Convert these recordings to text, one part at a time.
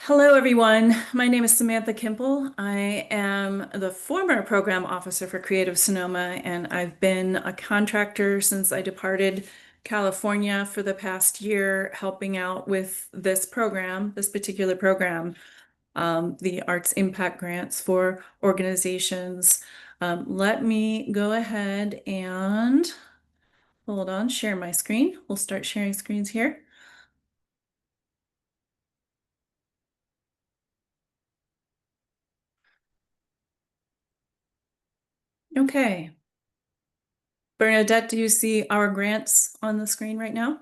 Hello, everyone. My name is Samantha Kimple. I am the former program officer for Creative Sonoma, and I've been a contractor since I departed California for the past year, helping out with this program, this particular program, the Arts Impact Grants for organizations. Let me go ahead and hold on, share my screen. We'll start sharing screens here. Okay. Bernadette, do you see our grants on the screen right now?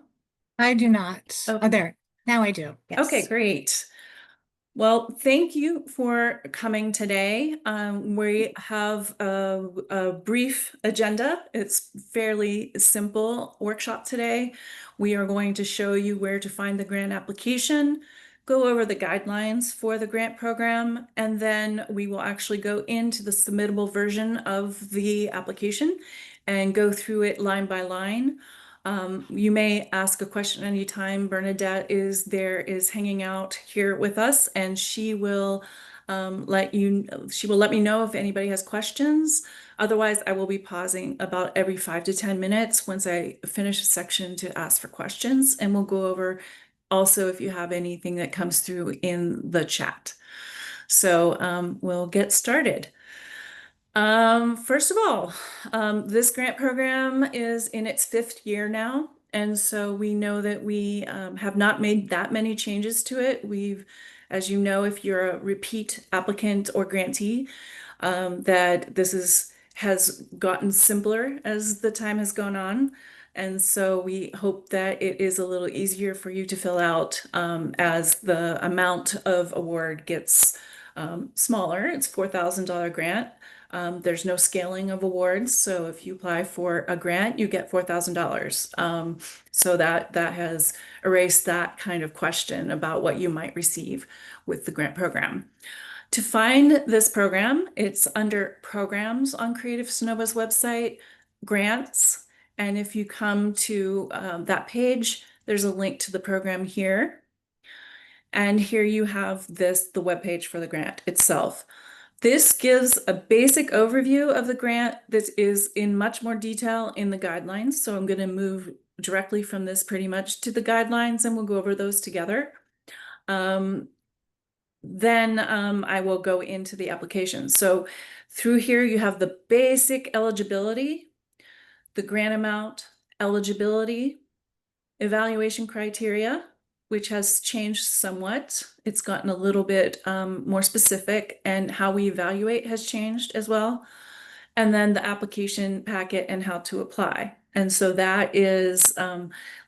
I do not. Oh, Okay. there. Now I do. Okay, Yes. great. Well, thank you for coming today. We have a brief agenda. It's fairly simple workshop today. We are going to show you where to find the grant application, go over the guidelines for the grant program, and then we will actually go into the submittable version of the application and go through it line by line. You may ask a question anytime. Bernadette is hanging out here with us, and she will let me know if anybody has questions. Otherwise, I will be pausing about every 5 to 10 minutes once I finish a section to ask for questions, and we'll go over also if you have anything that comes through in the chat. So we'll get started. First of all, this grant program is in its fifth year now, and so we know that we have not made that many changes to it. As you know, if you're a repeat applicant or grantee, that has gotten simpler as the time has gone on. And so we hope that it is a little easier for you to fill out as the amount of award gets smaller. It's $4,000 grant. There's no scaling of awards, so if you apply for a grant, you get $4,000. So that has erased that kind of question about what you might receive with the grant program. To find this program, it's under Programs on Creative Sonoma's website, Grants, and if you come to that page, there's a link to the program here. And here you have the webpage for the grant itself. This gives a basic overview of the grant that is in much more detail in the guidelines. So I'm going to move directly from this pretty much to the guidelines, and we'll go over those together. Then I will go into the application. So through here, you have the basic eligibility, the grant amount, eligibility, evaluation criteria, which has changed somewhat. It's gotten a little bit more specific, and how we evaluate has changed as well. And then the application packet and how to apply. And so that is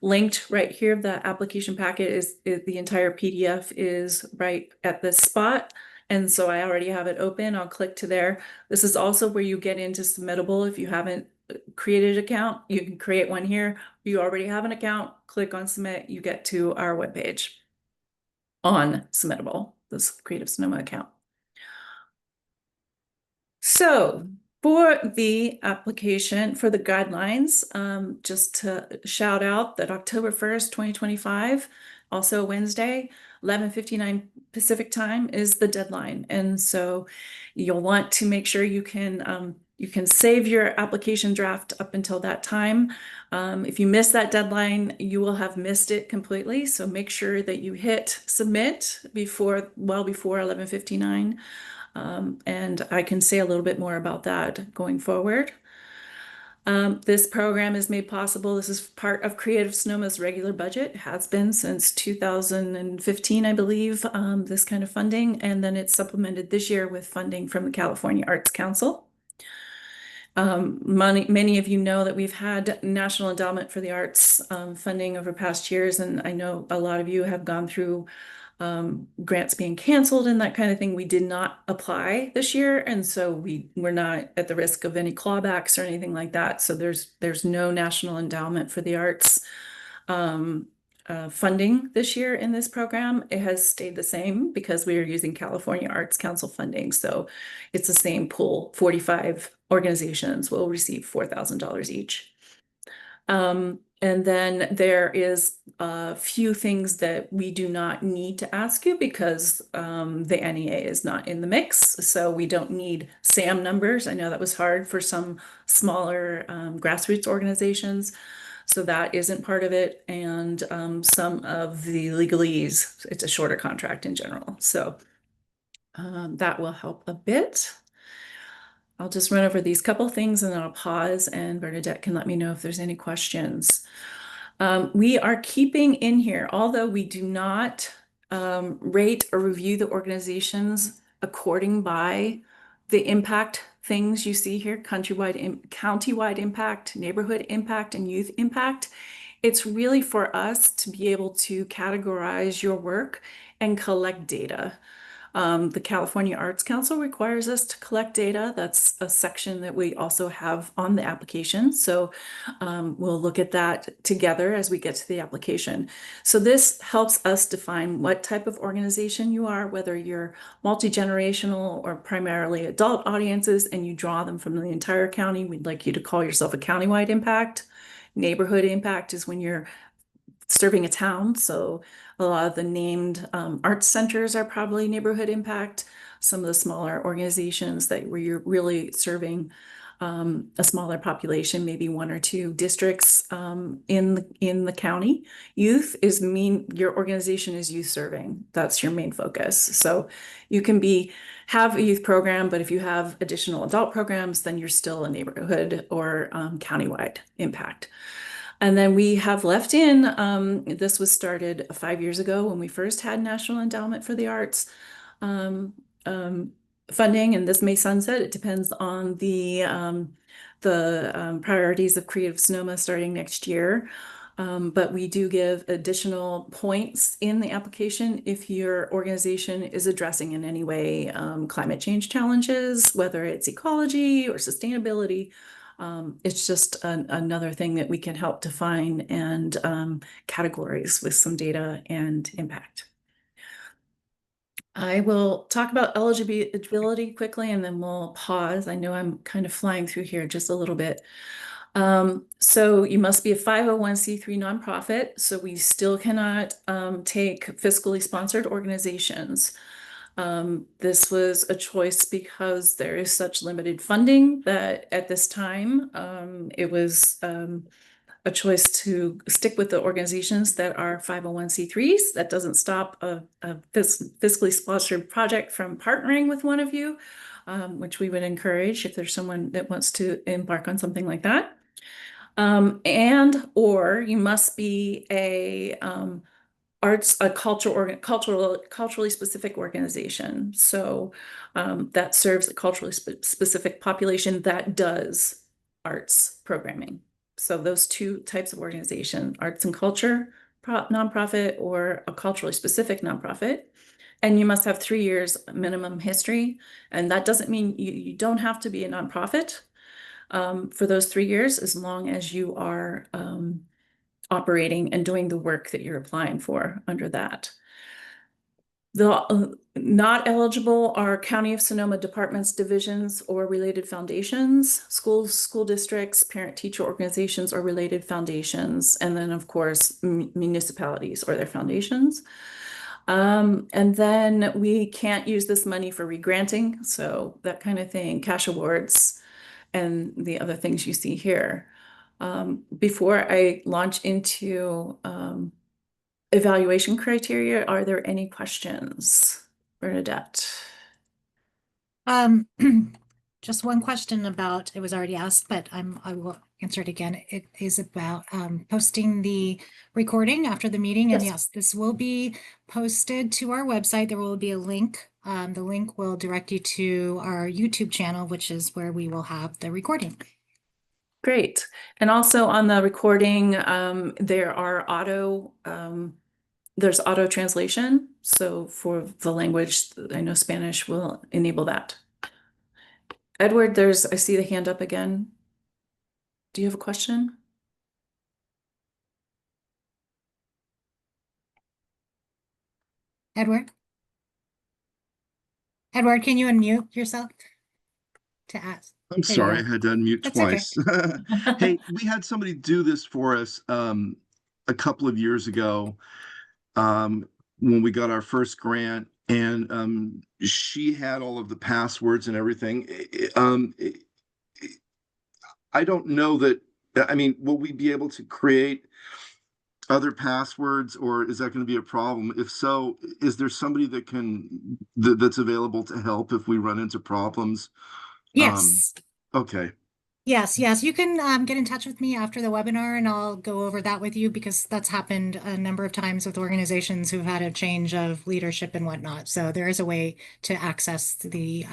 linked right here. The application packet is the entire PDF is right at this spot. And so I already have it open. I'll click to there. This is also where you get into submittable. If you haven't created an account, you can create one here. You already have an account, click on submit, you get to our webpage on submittable, this Creative Sonoma account. So for the application, for the guidelines, just to shout out that October 1st, 2025, also Wednesday, 11:59 Pacific time is the deadline. And so you'll want to make sure you can save your application draft up until that time. If you miss that deadline, you will have missed it completely. So make sure that you hit submit well before 11:59. And I can say a little bit more about that going forward. This program is made possible. This is part of Creative Sonoma's regular budget. It has been since 2015, I believe, this kind of funding. And then it's supplemented this year with funding from the California Arts Council. Many of you know that we've had National Endowment for the Arts funding over past years, and I know a lot of you have gone through grants being canceled and that kind of thing. We did not apply this year, and so we're not at the risk of any clawbacks or anything like that. So there's no National Endowment for the Arts funding this year in this program. It has stayed the same because we are using California Arts Council funding. So it's the same pool. 45 organizations will receive $4,000 each. And then there is a few things that we do not need to ask you because the NEA is not in the mix. So we don't need SAM numbers. I know that was hard for some smaller grassroots organizations. So that isn't part of it. And some of the legalese, it's a shorter contract in general. So that will help a bit. I'll just run over these couple things and then I'll pause and Bernadette can let me know if there's any questions. We are keeping in here, although we do not rate or review the organizations according by the impact things you see here, countywide impact, neighborhood impact, and youth impact. It's really for us to be able to categorize your work and collect data. The California Arts Council requires us to collect data. That's a section that we also have on the application. So we'll look at that together as we get to the application. So this helps us define what type of organization you are, whether you're multi-generational or primarily adult audiences, and you draw them from the entire county. We'd like you to call yourself a countywide impact. Neighborhood impact is when you're serving a town. So a lot of the named arts centers are probably neighborhood impact. Some of the smaller organizations that where you're really serving a smaller population, maybe one or two districts in the county. Youth is your organization is youth serving. That's your main focus. So you can have a youth program, but if you have additional adult programs, then you're still a neighborhood or countywide impact. And then we have left in, this was started 5 years ago when we first had National Endowment for the Arts funding, and this may sunset. It depends on the priorities of Creative Sonoma starting next year. But we do give additional points in the application if your organization is addressing in any way climate change challenges, whether it's ecology or sustainability. It's just another thing that we can help define and categories with some data and impact. I will talk about eligibility quickly and then we'll pause. I know I'm kind of flying through here just a little bit. So you must be a 501c3 nonprofit. So we still cannot take fiscally sponsored organizations. This was a choice because there is such limited funding that at this time it was a choice to stick with the organizations that are 501c3s. That doesn't stop a fiscally sponsored project from partnering with one of you, which we would encourage if there's someone that wants to embark on something like that. Or you must be a culturally specific organization. So that serves a culturally specific population that does arts programming. So those two types of organization, arts and culture nonprofit or a culturally specific nonprofit. And you must have 3 years minimum history. And that doesn't mean you don't have to be a nonprofit for those 3 years, as long as you are operating and doing the work that you're applying for under that. The not eligible are County of Sonoma departments, divisions, or related foundations, schools, school districts, parent-teacher organizations, or related foundations, and then, of course, municipalities or their foundations. And then we can't use this money for regranting, so that kind of thing, cash awards, and the other things you see here. Before I launch into evaluation criteria, are there any questions, Bernadette? Um, just one question about, it was already asked, but I will answer it again. It is about posting the recording after the meeting. And Yes. yes, this will be posted to our website. There will be a link. The link will direct you to our YouTube channel, which is where we will have the recording. Great. And also on the recording, there's auto translation. So for the language, I know Spanish will enable that. Edward, I see the hand up again. Do you have a question? Edward? Edward, can you unmute yourself? to ask. I'm There you sorry, go. I had to unmute That's okay. twice. Hey, we had somebody do this for us a couple of years ago when we got our first grant, and she had all of the passwords and everything. I don't know that, I mean, will we be able to create other passwords, or is that going to be a problem? If so, is there somebody that's available to help if we run into problems? Um, Yes. okay. Yes. You can get in touch with me after the webinar and I'll go over that with you because that's happened a number of times with organizations who've had a change of leadership and whatnot. So there is a way to access the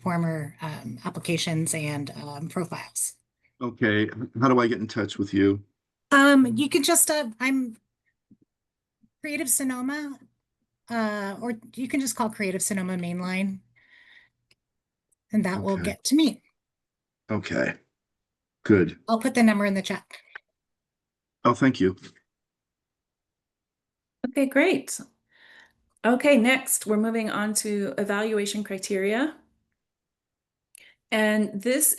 former applications and profiles. Okay, how do I get in touch with you? You can just I'm Creative Sonoma, or you can just call Creative Sonoma Mainline, and that will Okay, get to me. okay, good. I'll put the number in the chat. Oh, thank you. Okay, great. Okay, next we're moving on to evaluation criteria. And this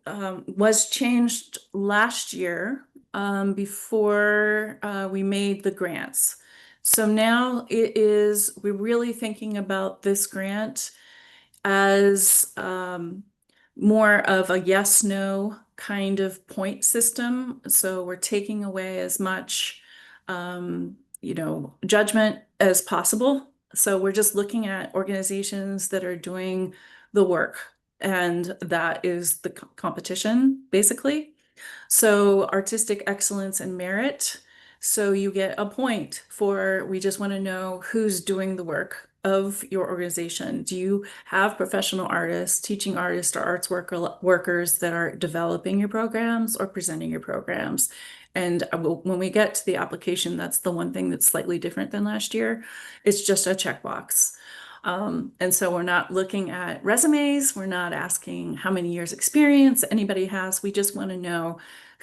was changed last year before we made the grants. So now we're really thinking about this grant as more of a yes, no kind of point system. So we're taking away as much, judgment as possible. So we're just looking at organizations that are doing the work, and that is the competition, basically. So artistic excellence and merit. So you get a point for, we just want to know who's doing the work of your organization. Do you have professional artists, teaching artists, or workers that are developing your programs or presenting your programs? And when we get to the application, that's the one thing that's slightly different than last year. It's just a checkbox. And so we're not looking at resumes. We're not asking how many years experience anybody has. We just want to know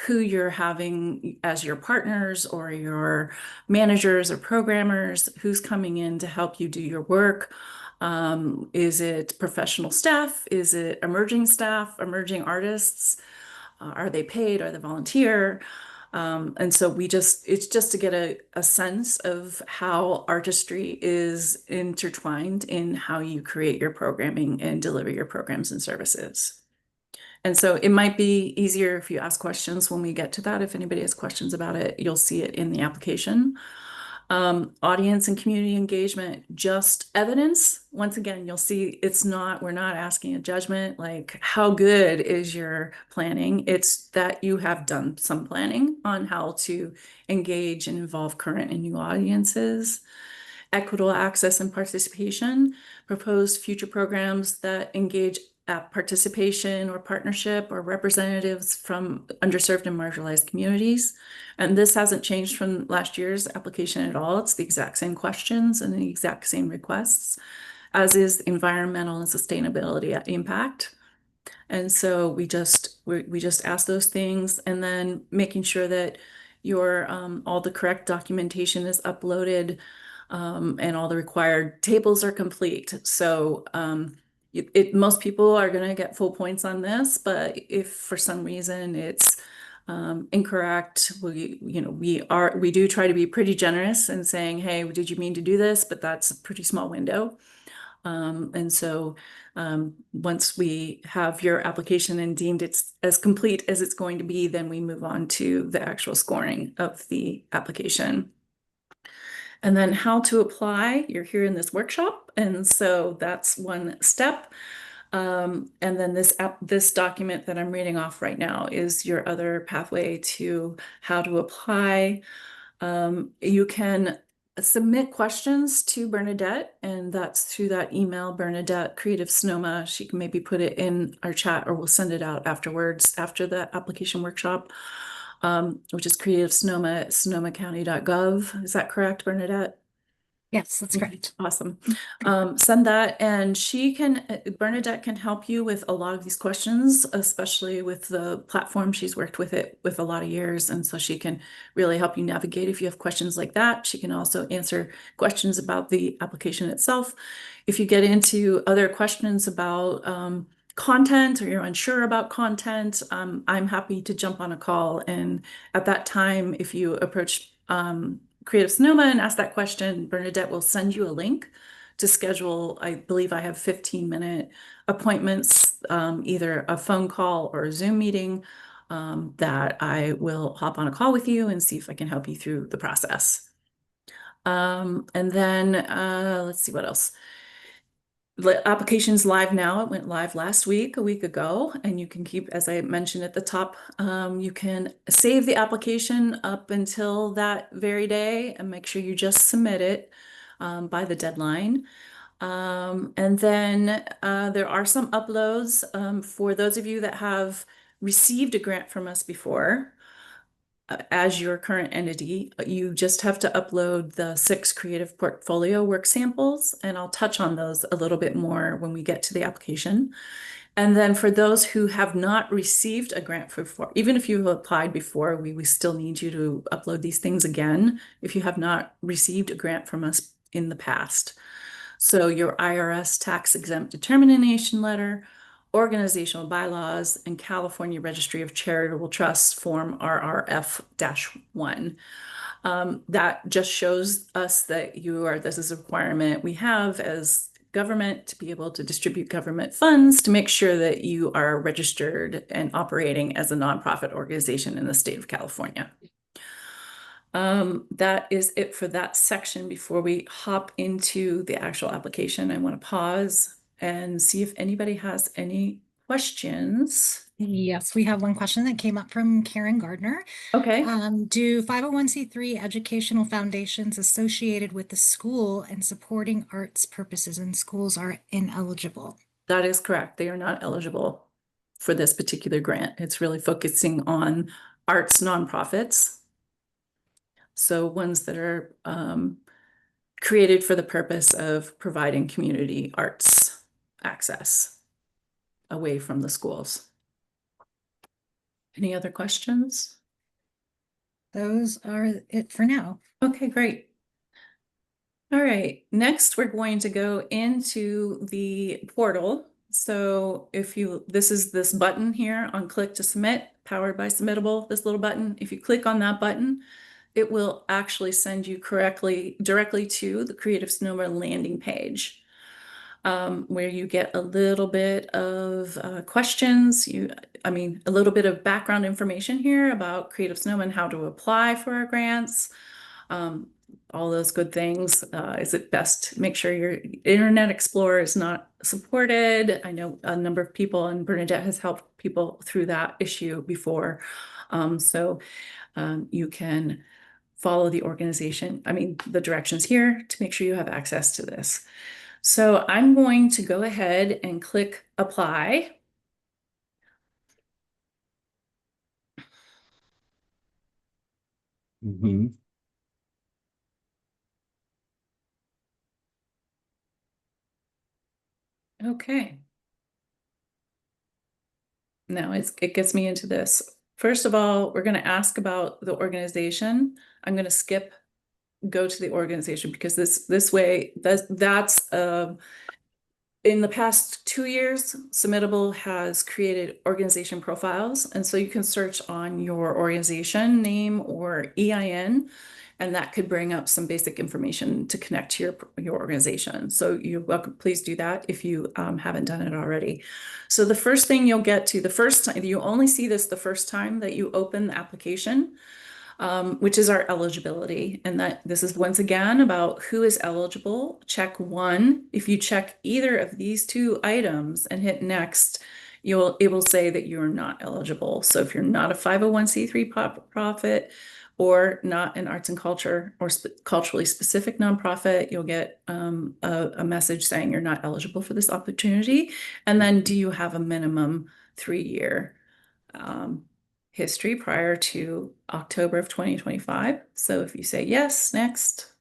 who you're having as your partners or your managers or programmers, who's coming in to help you do your work. Is it professional staff? Is it emerging staff, emerging artists? Are they paid? Are they volunteer? And so it's just to get a sense of how artistry is intertwined in how you create your programming and deliver your programs and services. And so it might be easier if you ask questions when we get to that. If anybody has questions about it, you'll see it in the application. Audience and community engagement, just evidence. Once again, you'll see we're not asking a judgment like how good is your planning. It's that you have done some planning on how to engage and involve current and new audiences. Equitable access and participation, propose future programs that engage participation or partnership or representatives from underserved and marginalized communities. And this hasn't changed from last year's application at all. It's the exact same questions and the exact same requests, as is environmental and sustainability impact. And so we just ask those things, and then making sure that your all the correct documentation is uploaded, and all the required tables are complete. So most people are going to get full points on this, but if for some reason it's incorrect, we do try to be pretty generous in saying, hey, did you mean to do this? But that's a pretty small window. And so once we have your application and deemed it's as complete as it's going to be, then we move on to the actual scoring of the application. And then how to apply, you're here in this workshop. And so that's one step. And then this document that I'm reading off right now is your other pathway to how to apply. You can submit questions to Bernadette, and that's through that email, Bernadette Creative Sonoma. She can maybe put it in our chat, or we'll send it out afterwards after the application workshop, which is Creative Sonoma at sonomacounty.gov. Is that correct, Bernadette? Yes, that's correct. Awesome. Send that, and Bernadette can help you with a lot of these questions, especially with the platform. She's worked with it with a lot of years, and so she can really help you navigate if you have questions like that. She can also answer questions about the application itself. If you get into other questions about content or you're unsure about content, I'm happy to jump on a call. And at that time, if you approach Creative Sonoma and ask that question, Bernadette will send you a link to schedule. I believe I have 15-minute appointments, either a phone call or a Zoom meeting, that I will hop on a call with you and see if I can help you through the process. And then let's see what else. The application's live now. It went live last week, a week ago, and you can keep, as I mentioned at the top, you can save the application up until that very day and make sure you just submit it by the deadline. And then there are some uploads for those of you that have received a grant from us before. As your current entity, you just have to upload the 6 creative portfolio work samples, and I'll touch on those a little bit more when we get to the application. And then for those who have not received a grant before, even if you've applied before, we still need you to upload these things again if you have not received a grant from us in the past. So your IRS tax exempt determination letter, organizational bylaws, and California Registry of Charitable Trusts Form RRF-1. That just shows us that this is a requirement we have as government to be able to distribute government funds to make sure that you are registered and operating as a nonprofit organization in the state of California. That is it for that section. Before we hop into the actual application, I want to pause and see if anybody has any questions. Yes, we have one question that came up from Karen Gardner. Okay. Do 501c3 educational foundations associated with the school and supporting arts purposes in schools are ineligible? That is correct. They are not eligible for this particular grant. It's really focusing on arts nonprofits. So ones that are created for the purpose of providing community arts access away from the schools. Any other questions? Those are it for now. Okay, great. All right, next we're going to go into the portal. So this is this button here on click to submit, powered by Submittable, this little button. If you click on that button, it will actually send you directly to the Creative Sonoma landing page, where you get a little bit of questions. A little bit of background information here about Creative Sonoma and how to apply for our grants. All those good things. Is it best make sure your Internet Explorer is not supported? I know a number of people, and Bernadette has helped people through that issue before. You can follow the the directions here to make sure you have access to this. So I'm going to go ahead and click apply. Mhm. Okay. Now it gets me into this. First of all, we're going to ask about the organization. I'm going to go to the organization because this way that's in the past 2 years, Submittable has created organization profiles. And so you can search on your organization name or EIN, and that could bring up some basic information to connect to your organization. So you're welcome, please do that if you haven't done it already. So the first thing you'll get to the first time, you only see this the first time that you open the application. Which is our eligibility. And that this is once again about who is eligible. Check 1. If you check either of these 2 items and hit next, it will say that you're not eligible. So if you're not a 501c3 profit or not an arts and culture or culturally specific nonprofit, you'll get a message saying you're not eligible for this opportunity. And then do you have a minimum 3-year history prior to October of 2025. So if you say yes, next.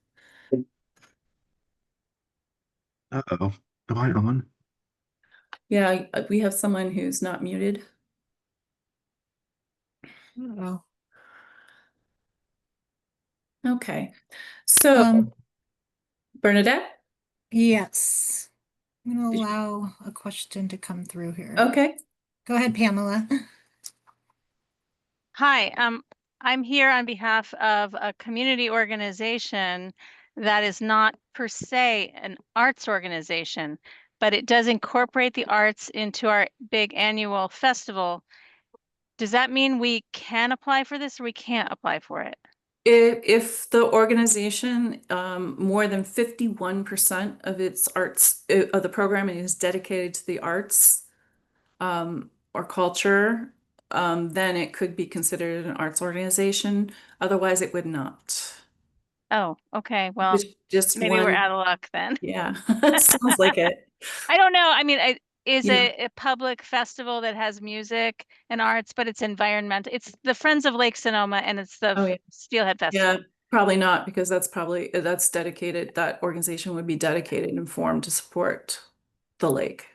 Uh-oh. Am I on? Yeah, we have someone who's not muted. Oh. Okay. So Bernadette? Yes. I'm going to allow a question to come through here. Okay. Go ahead, Pamela. Hi, I'm here on behalf of a community organization that is not per se an arts organization, but it does incorporate the arts into our big annual festival. Does that mean we can apply for this or we can't apply for it? If the organization, more than 51% of its arts, of the programming is dedicated to the arts, or culture, then it could be considered an arts organization. Otherwise, it would not. Oh, okay. Well, Just maybe we're one, out of luck then. yeah, sounds like it. I don't know. I mean, is Yeah. a public festival that has music and arts, but it's environmental. It's the Friends of Lake Sonoma and it's the Oh, yeah. Steelhead Yeah, Festival. probably not, because that's dedicated, that organization would be dedicated and formed to support the lake.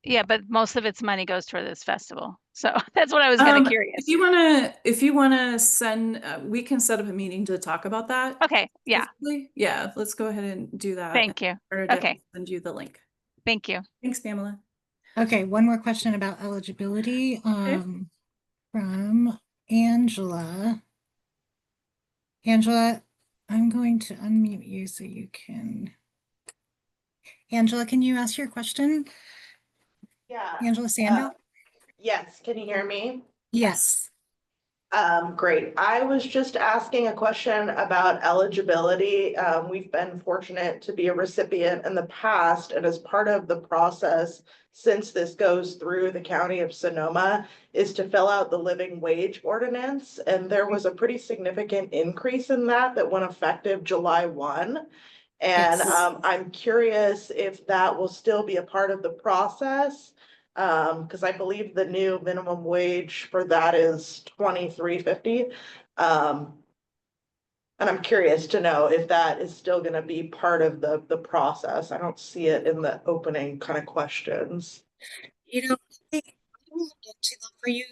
Yeah, but most of its money goes toward this festival. So that's what I was kind of curious. If you wanna send, we can set up a meeting to talk about that. Okay, yeah, specifically. Yeah, let's go ahead and do that. thank you. Bernadette will Okay, send you the link. thank you. Thanks, Pamela. Okay, one more question about eligibility Okay. from Angela. Angela, I'm going to unmute you so you can. Angela, can you ask your question? Yeah. Angela Sando? Yes, can you hear me? Yes. Great. I was just asking a question about eligibility. We've been fortunate to be a recipient in the past, and as part of the process, since this goes through the county of Sonoma, is to fill out the living wage ordinance. And there was a pretty significant increase in that went effective July 1. And Yes. I'm curious if that will still be a part of the process. Because I believe the new minimum wage for that is $23.50. And I'm curious to know if that is still gonna be part of the process. I don't see it in the opening kind of questions. You know, I will look into that for you.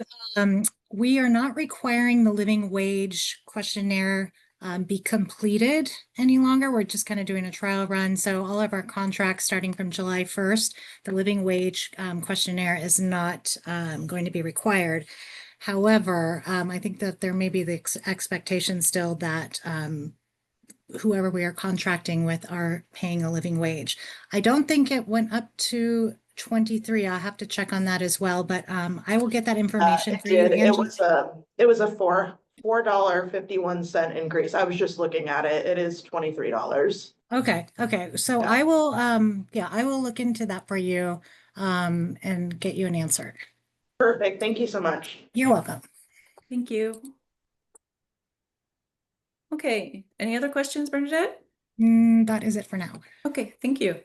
We are not requiring the living wage questionnaire be completed any longer. We're just kind of doing a trial run. So all of our contracts starting from July 1st, the living wage questionnaire is not going to be required. However, I think that there may be the expectation still that whoever we are contracting with are paying a living wage. I don't think it went up to 23. I'll have to check on that as well, but I will get that information It for you, did. Angela. It was a $4.51 increase. I was just looking at it. It is $23. Okay, so Yeah. I will I will look into that for you and get you an answer. Perfect. Thank you so much. You're welcome. Thank you. Okay, any other questions, Bernadette? That is it for now. Okay, thank you.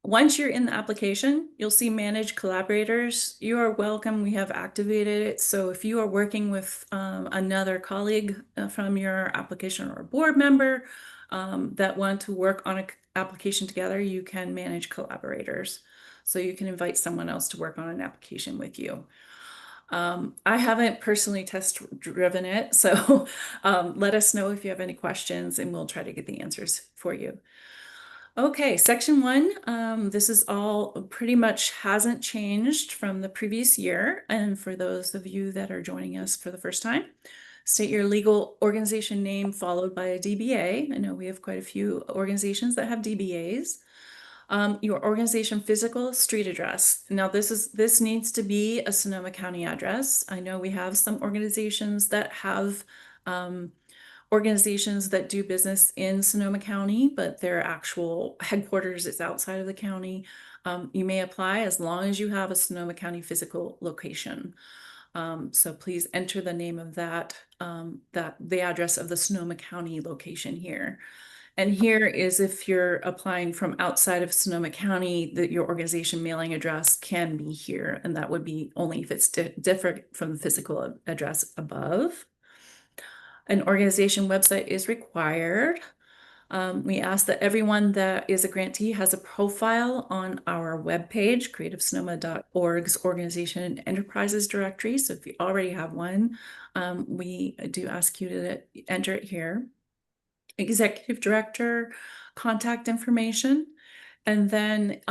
Once you're in the application, you'll see manage collaborators. You are welcome. We have activated it. So if you are working with another colleague from your application or a board member that want to work on an application together, you can manage collaborators. So you can invite someone else to work on an application with you. I haven't personally test driven it, so let us know if you have any questions and we'll try to get the answers for you. Okay, section 1, this is all pretty much hasn't changed from the previous year. And for those of you that are joining us for the first time, state your legal organization name followed by a DBA. I know we have quite a few organizations that have DBAs. Your organization physical street address. Now this needs to be a Sonoma County address. I know we have some organizations that have organizations that do business in Sonoma County, but their actual headquarters is outside of the county. You may apply as long as you have a Sonoma County physical location. So please enter the name of that, the address of the Sonoma County location here. And here is if you're applying from outside of Sonoma County, that your organization mailing address can be here, and that would be only if it's different from the physical address above. An organization website is required. We ask that everyone that is a grantee has a profile on our webpage, creativesonoma.org's organization and enterprises directory. So if you already have one, we do ask you to enter it here. Executive director, contact information. And then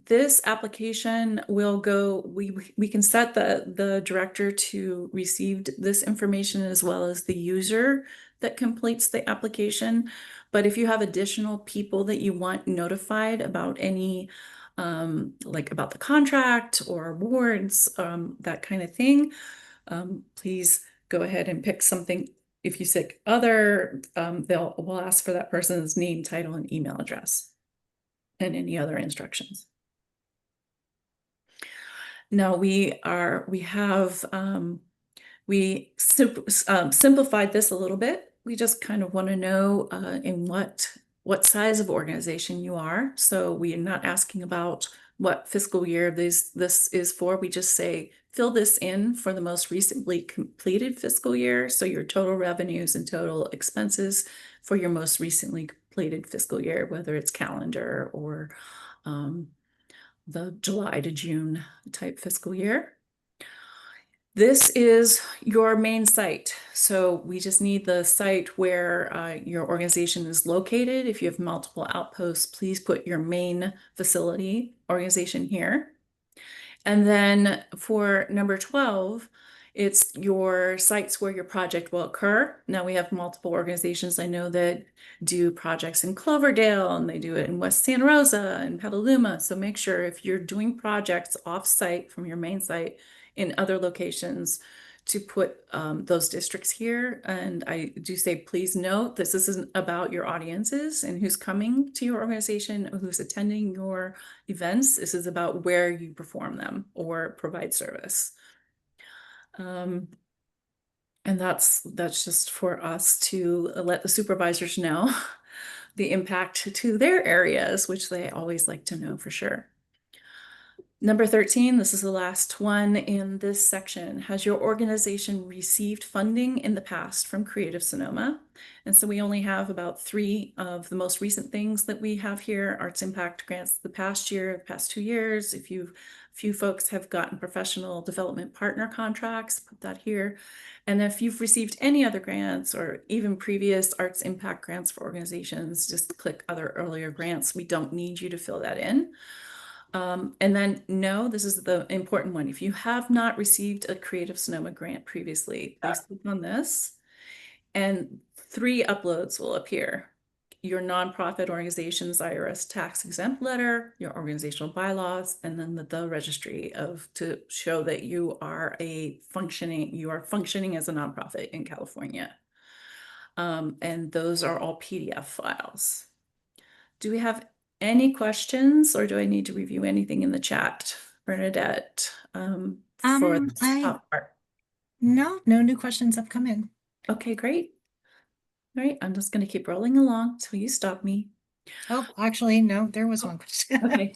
this application will go, we can set the director to receive this information as well as the user that completes the application. But if you have additional people that you want notified about any, like about the contract or awards, that kind of thing, please go ahead and pick something. If you pick other, we'll ask for that person's name, title, and email address and any other instructions. Now we have simplified this a little bit. We just kind of want to know in what size of organization you are. So we are not asking about what fiscal year this is for. We just say fill this in for the most recently completed fiscal year. So your total revenues and total expenses for your most recently completed fiscal year, whether it's calendar or the July to June type fiscal year. This is your main site. So we just need the site where your organization is located. If you have multiple outposts, please put your main facility organization here. And then for number 12, it's your sites where your project will occur. Now we have multiple organizations I know that do projects in Cloverdale, and they do it in West Santa Rosa and Petaluma. So make sure if you're doing projects off-site from your main site in other locations to put those districts here. And I do say, please note, this isn't about your audiences and who's coming to your organization or who's attending your events. This is about where you perform them or provide service. And that's just for us to let the supervisors know the impact to their areas, which they always like to know for sure. Number 13, this is the last one in this section. Has your organization received funding in the past from Creative Sonoma? And so we only have about 3 of the most recent things that we have here. Arts Impact grants the past year, the past 2 years. If few folks have gotten professional development partner contracts, put that here. And if you've received any other grants or even previous Arts Impact grants for organizations, just click other earlier grants. We don't need you to fill that in. And then no, this is the important one. If you have not received a Creative Sonoma grant previously, please click on this and 3 uploads will appear. Your nonprofit organization's IRS tax exempt letter, your organizational bylaws, and then the registry to show that you are functioning as a nonprofit in California. And those are all PDF files. Do we have any questions, or do I need to review anything in the chat, Bernadette, for the top part? No new questions have come in. Okay, great. All right, I'm just going to keep rolling along till you stop me. Oh, actually, no, there was one question. Okay.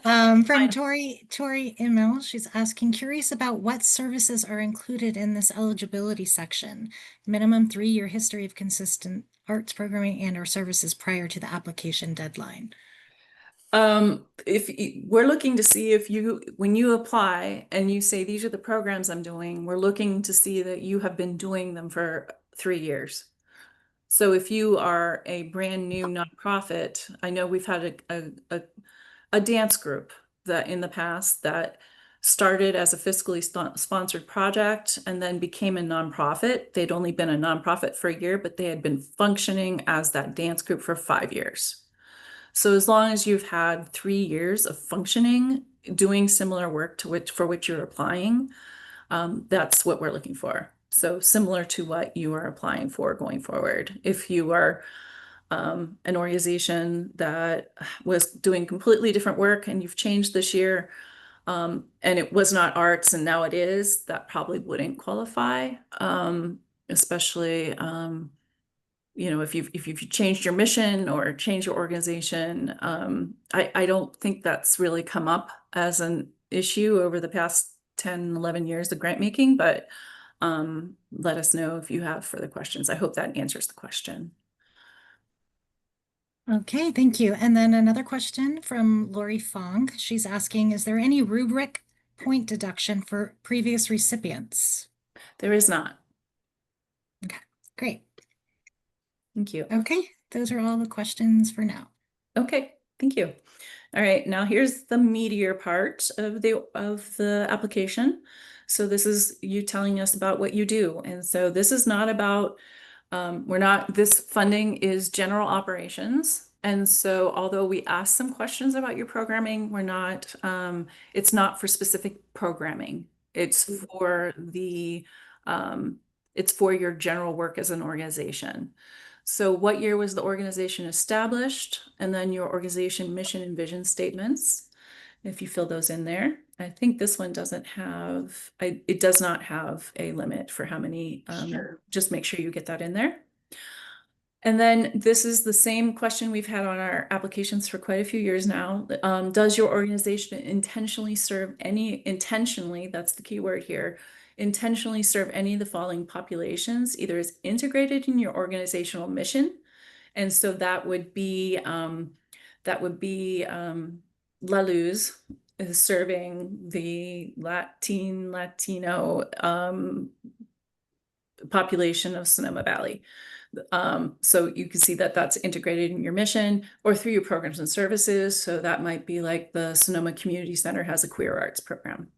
From Fine. Tori ML, she's asking, curious about what services are included in this eligibility section. Minimum 3-year history of consistent arts programming and or services prior to the application deadline. We're looking to see if when you apply and you say, these are the programs I'm doing, we're looking to see that you have been doing them for 3 years. So if you are a brand new nonprofit, I know we've had a dance group that in the past that started as a fiscally sponsored project and then became a nonprofit. They'd only been a nonprofit for a year, but they had been functioning as that dance group for 5 years. So as long as you've had 3 years of functioning, doing similar work for which you're applying, that's what we're looking for. So similar to what you are applying for going forward. If you are an organization that was doing completely different work and you've changed this year, and it was not arts and now it is, that probably wouldn't qualify, especially if you've changed your mission or changed your organization. I don't think that's really come up as an issue over the past 10, 11 years of grant making, but let us know if you have further questions. I hope that answers the question. Okay, thank you. And then another question from Lori Fong. She's asking, is there any rubric point deduction for previous recipients? There is not. Okay, great. Thank you. Okay, those are all the questions for now. Okay, Thank you. All right, now here's the meatier part of the application. So this is you telling us about what you do. And so this is not about, this funding is general operations. And so although we ask some questions about your programming, it's not for specific programming. It's for your general work as an organization. So what year was the organization established? And then your organization mission and vision statements, if you fill those in there. I think this one it does not have a limit for how many, Sure. just make sure you get that in there. And then this is the same question we've had on our applications for quite a few years now. Does your organization intentionally, that's the key word here, intentionally serve any of the following populations, either as integrated in your organizational mission? And so that would be La Luz is serving the Latino population of Sonoma Valley. So you can see that that's integrated in your mission or through your programs and services. So that might be like the Sonoma Community Center has a queer arts program.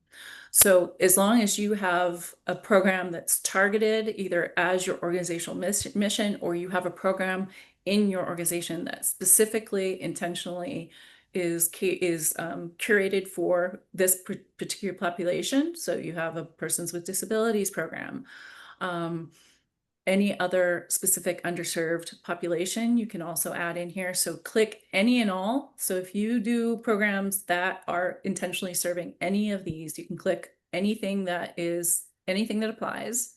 So as long as you have a program that's targeted either as your organizational mission, or you have a program in your organization that specifically intentionally is curated for this particular population. So you have a persons with disabilities program, any other specific underserved population, you can also add in here. So click any and all. So if you do programs that are intentionally serving any of these, you can click anything that applies.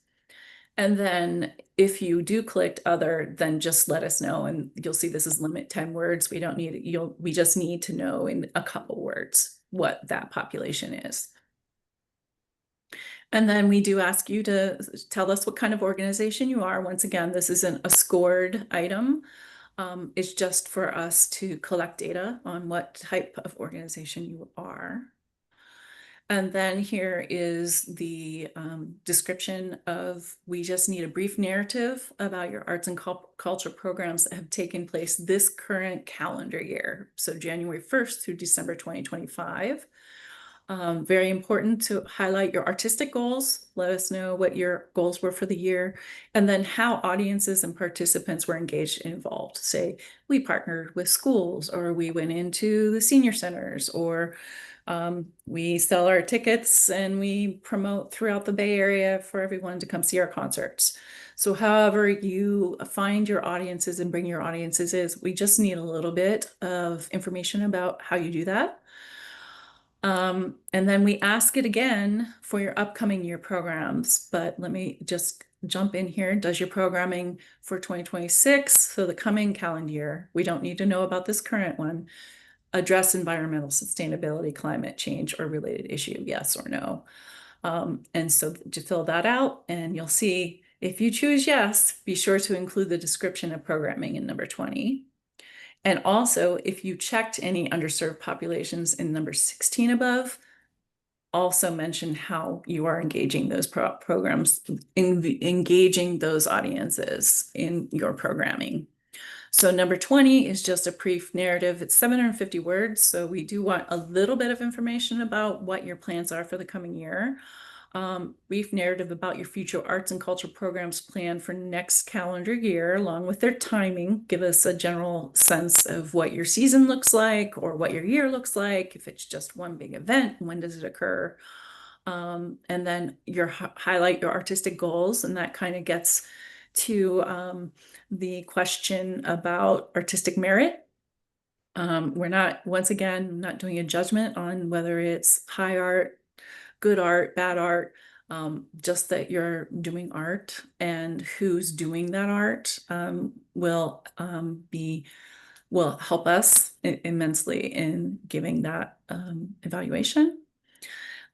And then if you do click other, then just let us know, and you'll see this is limit 10 words. We don't need it. We just need to know in a couple words what that population is. And then we do ask you to tell us what kind of organization you are. Once again, this isn't a scored item. It's just for us to collect data on what type of organization you are. And then here is the description of, we just need a brief narrative about your arts and culture programs that have taken place this current calendar year. So January 1st through December 2025. Very important to highlight your artistic goals. Let us know what your goals were for the year, and then how audiences and participants were engaged and involved. Say, we partnered with schools, or we went into the senior centers, or we sell our tickets and we promote throughout the Bay Area for everyone to come see our concerts. So however you find your audiences and bring your audiences is, we just need a little bit of information about how you do that. And then we ask it again for your upcoming year programs, but let me just jump in here. Does your programming for 2026, so the coming calendar year, we don't need to know about this current one, address environmental sustainability, climate change, or related issue, yes or no? And so to fill that out, and you'll see if you choose yes, be sure to include the description of programming in number 20. And also, if you checked any underserved populations in number 16 above, also mention how you are engaging those programs, engaging those audiences in your programming. So number 20 is just a brief narrative. It's 750 words. So we do want a little bit of information about what your plans are for the coming year. Brief narrative about your future arts and culture programs planned for next calendar year, along with their timing. Give us a general sense of what your season looks like, or what your year looks like. If it's just one big event, when does it occur? And then highlight your artistic goals, and that kind of gets to the question about artistic merit. We're not, once again, not doing a judgment on whether it's high art, good art, bad art, just that you're doing art, and who's doing that art will help us immensely in giving that evaluation.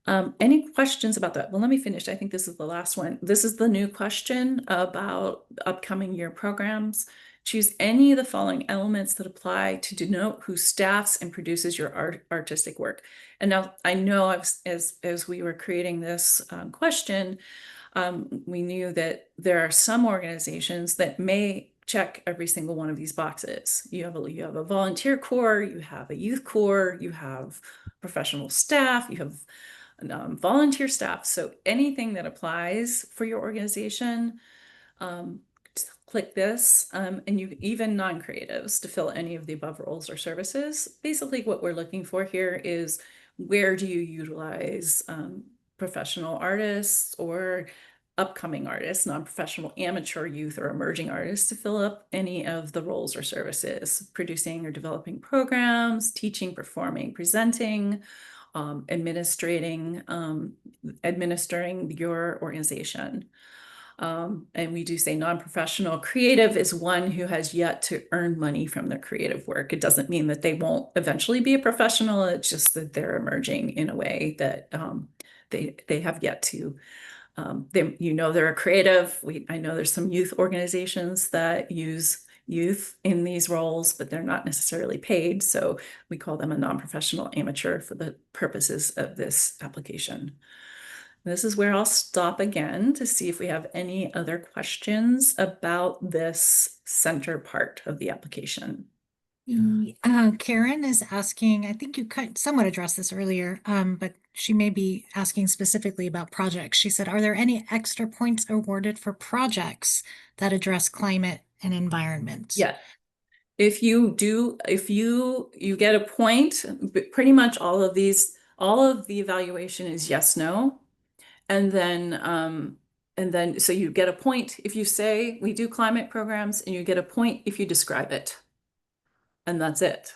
Any questions about that? Well, let me finish. I think this is the last one. This is the new question about upcoming year programs. Choose any of the following elements that apply to denote who staffs and produces your artistic work. And now I know as we were creating this question, we knew that there are some organizations that may check every single one of these boxes. You have a volunteer corps, you have a youth corps, you have professional staff, you have volunteer staff. So anything that applies for your organization, click this, and you even non-creatives to fill any of the above roles or services. Basically, what we're looking for here is where do you utilize professional artists or upcoming artists, non-professional amateur youth or emerging artists to fill up any of the roles or services, producing or developing programs, teaching, performing, presenting, administering your organization. And we do say non-professional. Creative is one who has yet to earn money from their creative work. It doesn't mean that they won't eventually be a professional. It's just that they're emerging in a way that they have yet to. They're a creative. I know there's some youth organizations that use youth in these roles, but they're not necessarily paid. So we call them a non-professional amateur for the purposes of this application. This is where I'll stop again to see if we have any other questions about this center part of the application. Karen is asking, I think you somewhat addressed this earlier, but she may be asking specifically about projects. She said, are there any extra points awarded for projects that address climate and environment? Yeah. If you get a point, but pretty much all of the evaluation is yes, no. And then so you get a point if you say we do climate programs, and you get a point if you describe it. And that's it.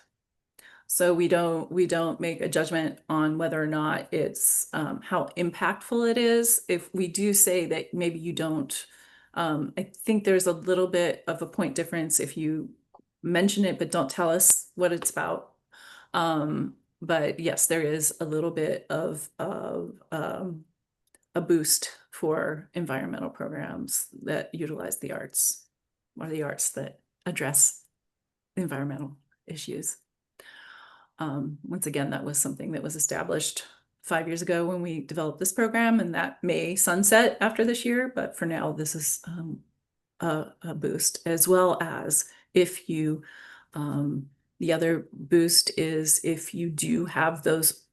So we don't make a judgment on whether or not it's how impactful it is. If we do say that maybe you don't, I think there's a little bit of a point difference if you mention it but don't tell us what it's about. But yes, there is a little bit of a boost for environmental programs that utilize the arts, or the arts that address environmental issues. Once again, that was something that was established 5 years ago when we developed this program, and that may sunset after this year, but for now, this is a boost, as well as if you, the other boost is if you do have those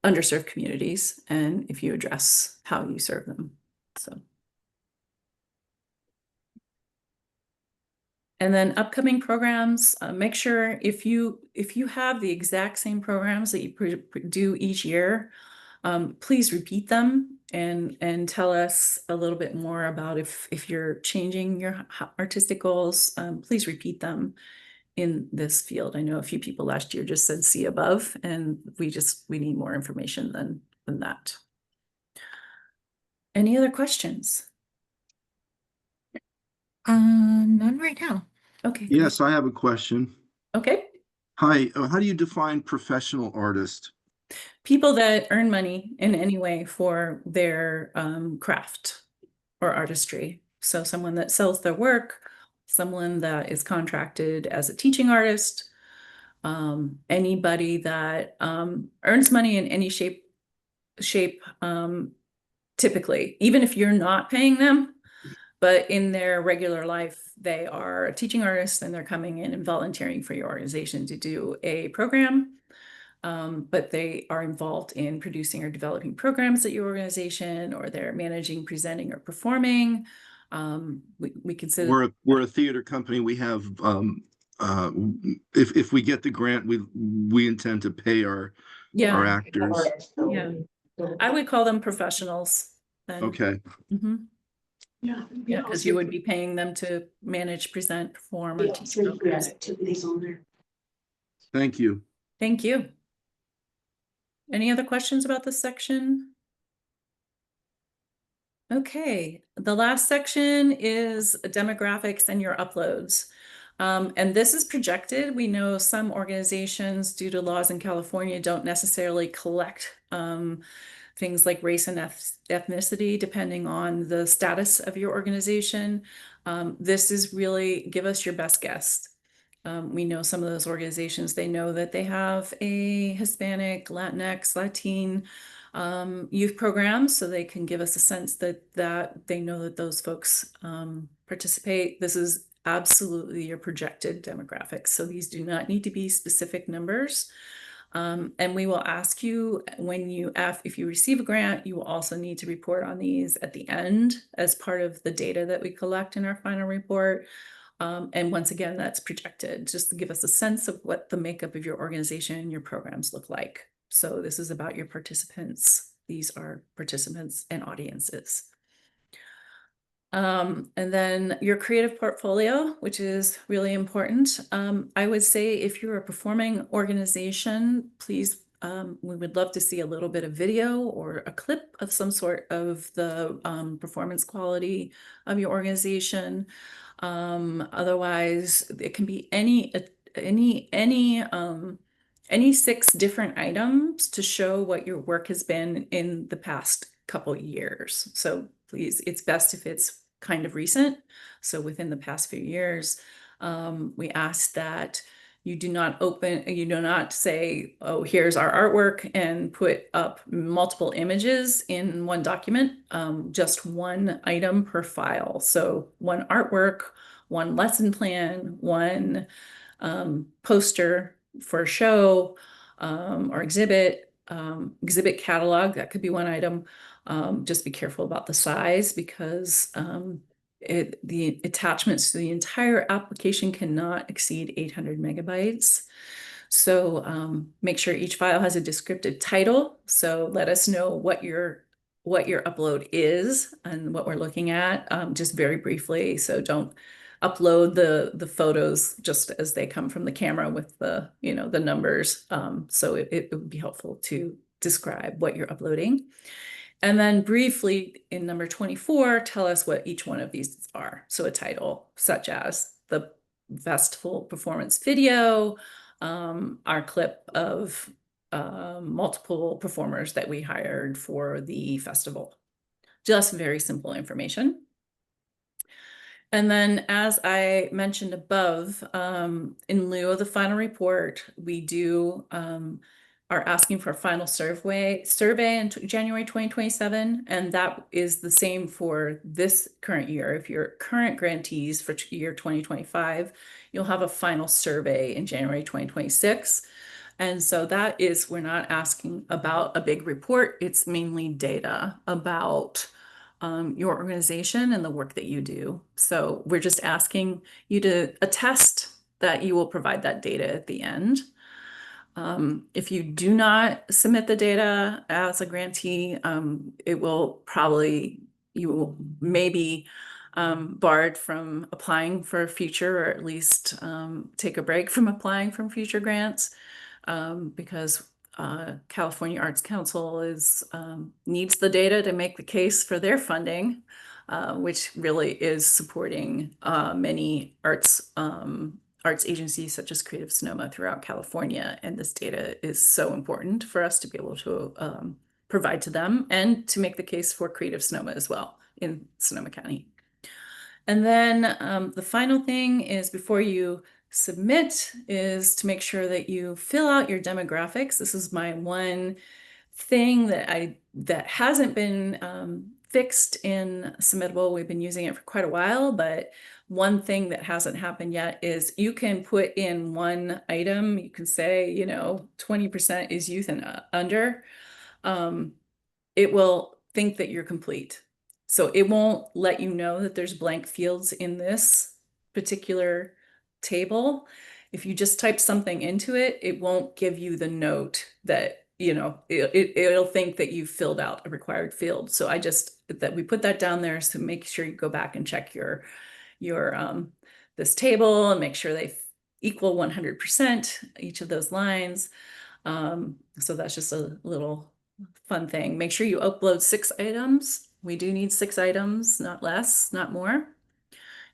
underserved communities, and if you address how you serve them. So. And then upcoming programs, make sure if you have the exact same programs that you do each year, please repeat them and tell us a little bit more about if you're changing your artistic goals. Please repeat them in this field. I know a few people last year just said see above, and we need more information than that. Any other questions? None right now. Okay. Yes, I have a question. Okay. Hi, how do you define professional artist? People that earn money in any way for their craft or artistry. So someone that sells their work, someone that is contracted as a teaching artist, anybody that earns money in any shape, typically, even if you're not paying them, but in their regular life, they are a teaching artist and they're coming in and volunteering for your organization to do a program. But they are involved in producing or developing programs at your organization, or they're managing, presenting, or performing. We consider We're a theater company. We have if we get the grant, we intend to pay our actors. Yeah. I would call them professionals then. Okay. Mm-hmm. Yeah, because you would be paying them to manage, present, perform, or teach programs. Activities on there. Thank you. Thank you. Any other questions about this section? Okay, the last section is demographics and your uploads. And this is projected. We know some organizations, due to laws in California, don't necessarily collect things like race and ethnicity, depending on the status of your organization. This is really, give us your best guess. we know some of those organizations, they know that they have a Hispanic, Latinx, Latine youth program, so they can give us a sense that they know that those folks participate. This is absolutely your projected demographics, so these do not need to be specific numbers. And we will ask you if you receive a grant, you will also need to report on these at the end as part of the data that we collect in our final report. And once again, that's projected, just to give us a sense of what the makeup of your organization and your programs look like. So this is about your participants. These are participants and audiences. And then your creative portfolio, which is really important. I would say if you're a performing organization, please, we would love to see a little bit of video or a clip of some sort of the performance quality of your organization. Otherwise, it can be any 6 different items to show what your work has been in the past couple years. So please, it's best if it's kind of recent. So within the past few years, we ask that you do not say, oh, here's our artwork and put up multiple images in one document, just one item per file. So one artwork, one lesson plan, one poster for a show or exhibit catalog. That could be one item. Just be careful about the size because the attachments to the entire application cannot exceed 800 megabytes. So make sure each file has a descriptive title. So let us know what your upload is and what we're looking at, just very briefly. So don't upload the photos just as they come from the camera with the numbers. So it would be helpful to describe what you're uploading. And then briefly in number 24, tell us what each one of these are. So a title such as the festival performance video, our clip of multiple performers that we hired for the festival. Just very simple information. And then, as I mentioned above, in lieu of the final report, we are asking for a final survey in January 2027, and that is the same for this current year. If you're current grantees for year 2025, you'll have a final survey in January 2026. And so we're not asking about a big report. It's mainly data about your organization and the work that you do. So we're just asking you to attest that you will provide that data at the end. If you do not submit the data as a grantee, you will maybe barred from applying for future, or at least take a break from applying from future grants, because California Arts Council needs the data to make the case for their funding, which really is supporting many arts agencies such as Creative Sonoma throughout California. And this data is so important for us to be able to provide to them and to make the case for Creative Sonoma as well in Sonoma County. And then the final thing is, before you submit, is to make sure that you fill out your demographics. This is my one thing that hasn't been fixed in Submittable. We've been using it for quite a while, but one thing that hasn't happened yet is you can put in one item. You can say, 20% is youth and under. It will think that you're complete. So it won't let you know that there's blank fields in this particular table. If you just type something into it, it won't give you the note that, it'll think that you filled out a required field. So that we put that down there, so make sure you go back and check your this table and make sure they equal 100% each of those lines. So that's just a little fun thing. Make sure you upload 6 items. We do need 6 items, not less, not more.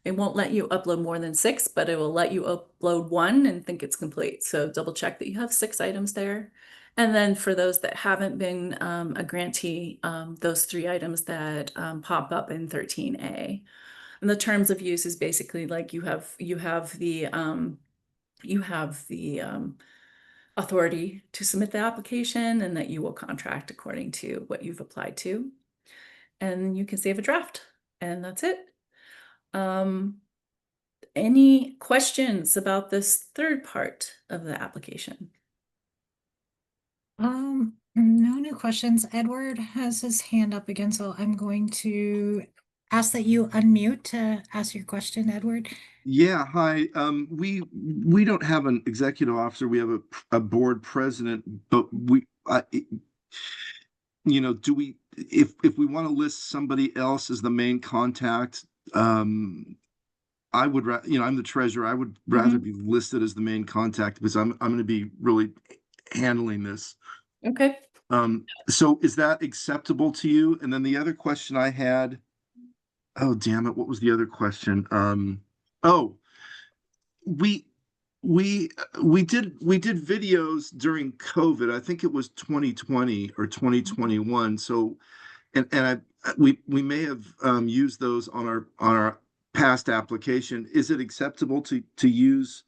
It won't let you upload more than 6, but it will let you upload 1 and think it's complete. So double check that you have 6 items there. And then for those that haven't been a grantee, those 3 items that pop up in 13A. And the terms of use is basically like you have the you have the authority to submit the application and that you will contract according to what you've applied to. And you can save a draft, and that's it. Any questions about this third part of the application? No new questions. Edward has his hand up again, so I'm going to ask that you unmute to ask your question, Edward. Yeah, hi. We don't have an executive officer. We have a board president, but do we, if we want to list somebody else as the main contact, I would, I'm the treasurer. I would rather be listed as the main contact because I'm going to be really handling this. Okay. So is that acceptable to you? And then the other question I had, oh, damn it. What was the other question? Oh, we we did videos during COVID. I think it was 2020 or 2021. So we may have used those on our past application. Is it acceptable to use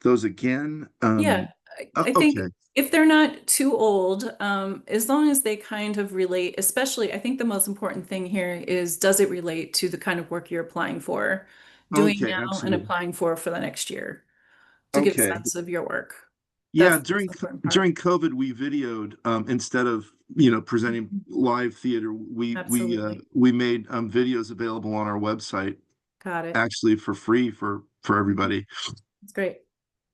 those again? Yeah, I think Okay. if they're not too old, as long as they kind of relate, especially, I think the most important thing here is, does it relate to the kind of work you're applying for, doing Okay, now and absolutely. applying for the next year, to get a Okay. sense of your work. Yeah, That's the most important part. during COVID, we videoed instead of presenting live theater. Absolutely. We made videos available on our website, Got it. actually for free for everybody. That's great.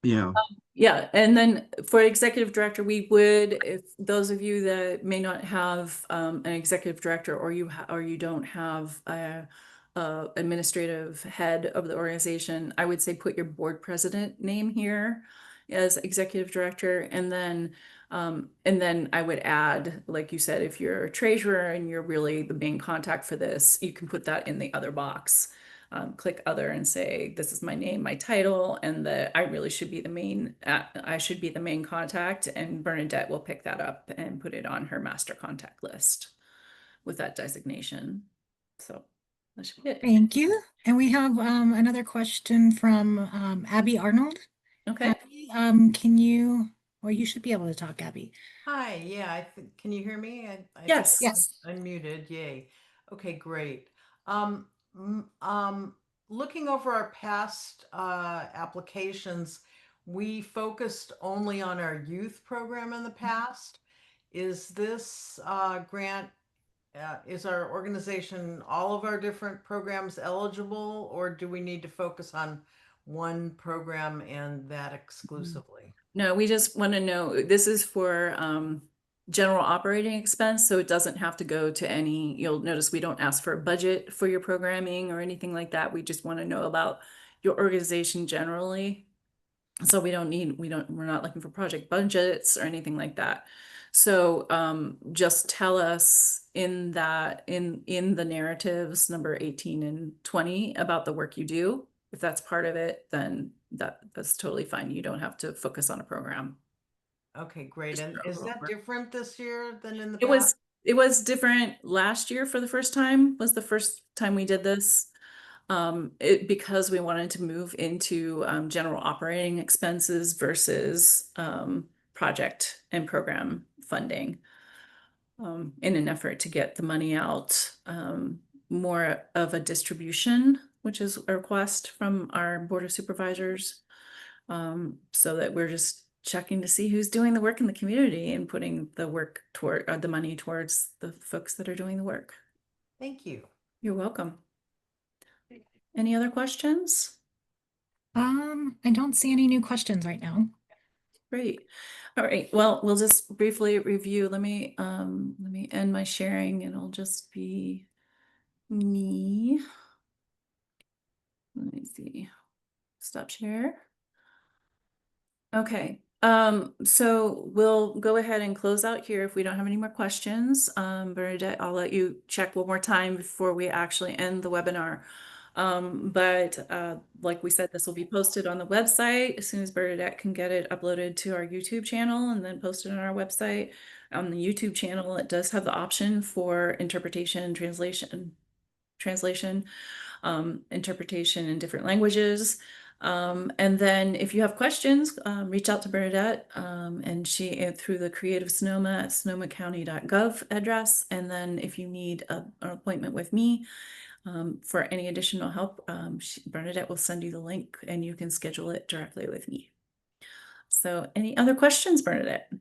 Yeah. Yeah, and then for executive director, we would, if those of you that may not have an executive director, or you don't have a administrative head of the organization, I would say put your board president name here as executive director, and then I would add, like you said, if you're a treasurer and you're really the main contact for this, you can put that in the other box. Click other and say, this is my name, my title, and that I really should be the main, I should be the main contact, and Bernadette will pick that up and put it on her master contact list with that designation. So that should be it. Thank you. And we have another question from Abby Arnold. Okay. Abby, can you, or you should be able to talk, Abby. Hi, yeah, can you hear me? I Yes. Yes. unmuted, yay. Okay, great. Um, Looking over our past applications, we focused only on our youth program in the past. Is this grant, is our organization, all of our different programs eligible, or do we need to focus on one program and that exclusively? No, we just want to know, this is for general operating expense, so it doesn't have to go to any, you'll notice we don't ask for a budget for your programming or anything like that. We just want to know about your organization generally. So we're not looking for project budgets or anything like that. So just tell us in the narratives number 18 and 20 about the work you do. If that's part of it, then that's totally fine. You don't have to focus on a program. Okay, great. Just And your is overall that work. different this year than in the It past? was different last year for the first time, was the first time we did this. Because we wanted to move into general operating expenses versus project and program funding, in an effort to get the money out, more of a distribution, which is a request from our Board of Supervisors, so that we're just checking to see who's doing the work in the community and putting the work toward the money towards the folks that are doing the work. Thank you. You're welcome. Any other questions? I don't see any new questions right now. Great. All right. Well, we'll just briefly review. Let me end my sharing, and it'll just be me. Let me see. Stop share. Okay. So we'll go ahead and close out here if we don't have any more questions. Bernadette, I'll let you check one more time before we actually end the webinar. But like we said, this will be posted on the website as soon as Bernadette can get it uploaded to our YouTube channel and then posted on our website. On the YouTube channel, it does have the option for interpretation and translation, interpretation in different languages. And then if you have questions, reach out to Bernadette, and she through the Creative Sonoma at sonomacounty.gov address. And then if you need an appointment with me for any additional help, Bernadette will send you the link and you can schedule it directly with me. So any other questions, Bernadette?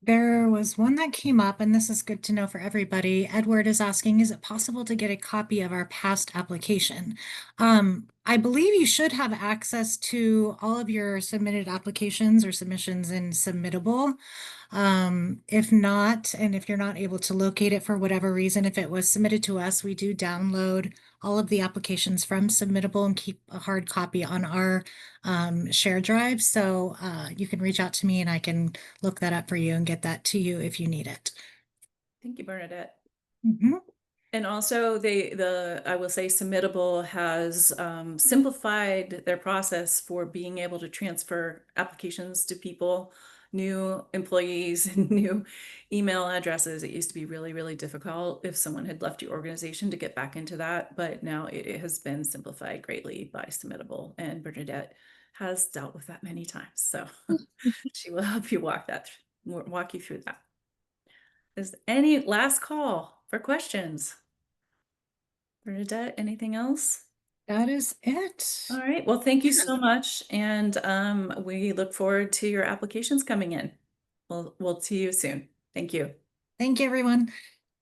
There was one that came up, and this is good to know for everybody. Edward is asking, is it possible to get a copy of our past application? I believe you should have access to all of your submitted applications or submissions in Submittable. If not, and if you're not able to locate it for whatever reason, if it was submitted to us, we do download all of the applications from Submittable and keep a hard copy on our share drive. So you can reach out to me and I can look that up for you and get that to you if you need it. Thank you, Bernadette. Mhm. And also I will say Submittable has simplified their process for being able to transfer applications to people, new employees and new email addresses. It used to be really, really difficult if someone had left your organization to get back into that, but now it has been simplified greatly by Submittable, and Bernadette has dealt with that many times. So she will help you walk you through that. Is any last call for questions? Bernadette, anything else? That is it. All right. Well, thank you so much. And we look forward to your applications coming in. We'll see you soon. Thank you. Thank you, everyone.